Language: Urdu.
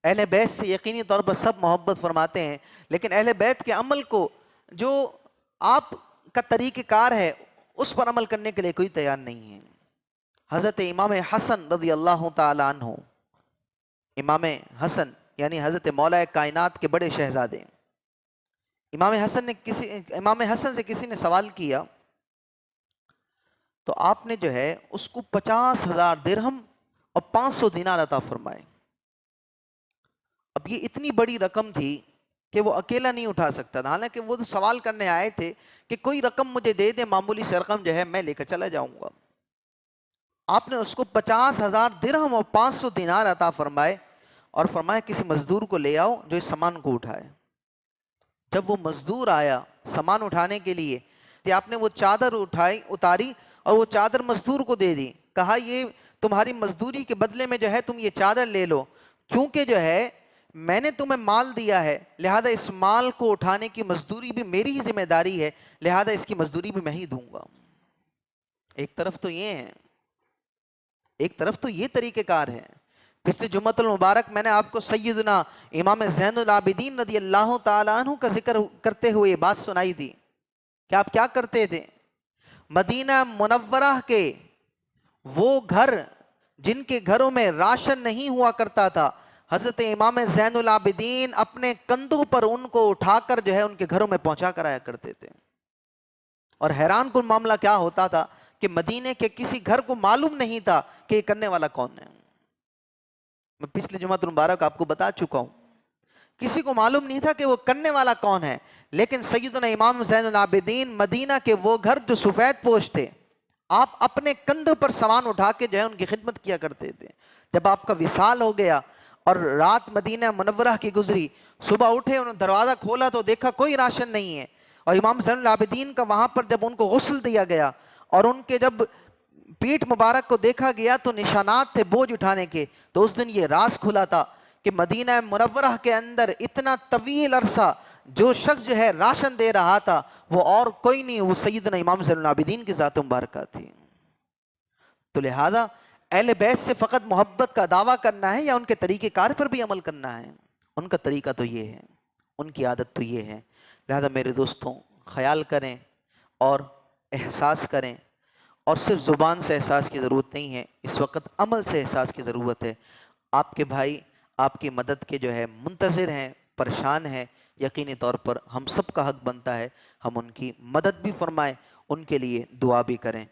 اہل بیت سے یقینی طور پر سب محبت فرماتے ہیں، لیکن اہل بیت کے عمل کو جو آپ کا طریقہ کار ہے اس پر عمل کرنے کے لیے کوئی تیار نہیں ہے۔ حضرت امام حسن رضی اللہ تعالی عنہ، امام حسن یعنی حضرت مولا کائنات کے بڑے شہزادے، امام حسن سے کسی نے سوال کیا تو آپ نے جو ہے اس کو 50,000 درہم اور 500 دینار عطا فرمائے۔ اب یہ اتنی بڑی رقم تھی کہ وہ اکیلا نہیں اٹھا سکتا تھا، حالانکہ وہ تو سوال کرنے آئے تھے کہ کوئی رقم مجھے دے دے، معمولی سی رقم جو ہے میں لے کر چلا جاؤں گا۔ آپ نے اس کو 50,000 درہم اور 500 دینار عطا فرمائے اور فرمایا کسی مزدور کو لے آؤ جو اس سامان کو اٹھائے۔ جب وہ مزدور آیا سامان اٹھانے کے لیے تو آپ نے وہ چادر اتاری اور وہ چادر مزدور کو دے دی، کہا یہ تمہاری مزدوری کے بدلے میں جو ہے تم یہ چادر لے لو، کیونکہ جو ہے میں نے تمہیں مال دیا ہے، لہذا اس مال کو اٹھانے کی مزدوری بھی میری ہی ذمہ داری ہے، لہذا اس کی مزدوری بھی میں ہی دوں گا۔ ایک طرف تو یہ ہے، ایک طرف تو یہ طریقہ کار ہے۔ پچھلے جمعۃ المبارک میں نے آپ کو سیدنا امام زین العابدین رضی اللہ تعالیٰ عنہ کا ذکر کرتے ہوئے یہ بات سنائی تھی کہ آپ کیا کرتے تھے۔ مدینہ منورہ کے وہ گھر جن کے گھروں میں راشن نہیں ہوا کرتا تھا، حضرت امام زین العابدین اپنے کندھوں پر ان کو اٹھا کر جو ہے ان کے گھروں میں پہنچا کر آیا کرتے تھے۔ اور حیران کن معاملہ کیا ہوتا تھا کہ مدینے کے کسی گھر کو معلوم نہیں تھا کہ یہ کرنے والا کون ہے۔ میں پچھلے جمعۃ المبارک آپ کو بتا چکا ہوں، کسی کو معلوم نہیں تھا کہ وہ کرنے والا کون ہے، لیکن سیدنا امام زین العابدین مدینہ کے وہ گھر جو سفید پوش تھے، آپ اپنے کندھوں پر سامان اٹھا کے جو ہے ان کی خدمت کیا کرتے تھے۔ جب آپ کا وصال ہو گیا اور رات مدینہ منورہ کی گزری، صبح اٹھے انہوں نے دروازہ کھولا تو دیکھا کوئی راشن نہیں ہے، اور امام زین العابدین کا وہاں پر جب ان کو غسل دیا گیا اور ان کے جب پیٹھ مبارک کو دیکھا گیا تو نشانات تھے بوجھ اٹھانے کے، تو اس دن یہ راز کھلا تھا کہ مدینہ منورہ کے اندر اتنا طویل عرصہ جو شخص جو ہے راشن دے رہا تھا وہ اور کوئی نہیں، وہ سیدنا امام زین العابدین کی ذات مبارکہ تھی۔ تو لہذا اہل بیت سے فقط محبت کا دعویٰ کرنا ہے یا ان کے طریقہ کار پر بھی عمل کرنا ہے؟ ان کا طریقہ تو یہ ہے، ان کی عادت تو یہ ہے۔ لہذا میرے دوستوں خیال کریں اور احساس کریں، اور صرف زبان سے احساس کی ضرورت نہیں ہے، اس وقت عمل سے احساس کی ضرورت ہے۔ آپ کے بھائی آپ کی مدد کے جو ہے منتظر ہیں، پریشان ہیں، یقینی طور پر ہم سب کا حق بنتا ہے ہم ان کی مدد بھی فرمائیں، ان کے لیے دعا بھی کریں۔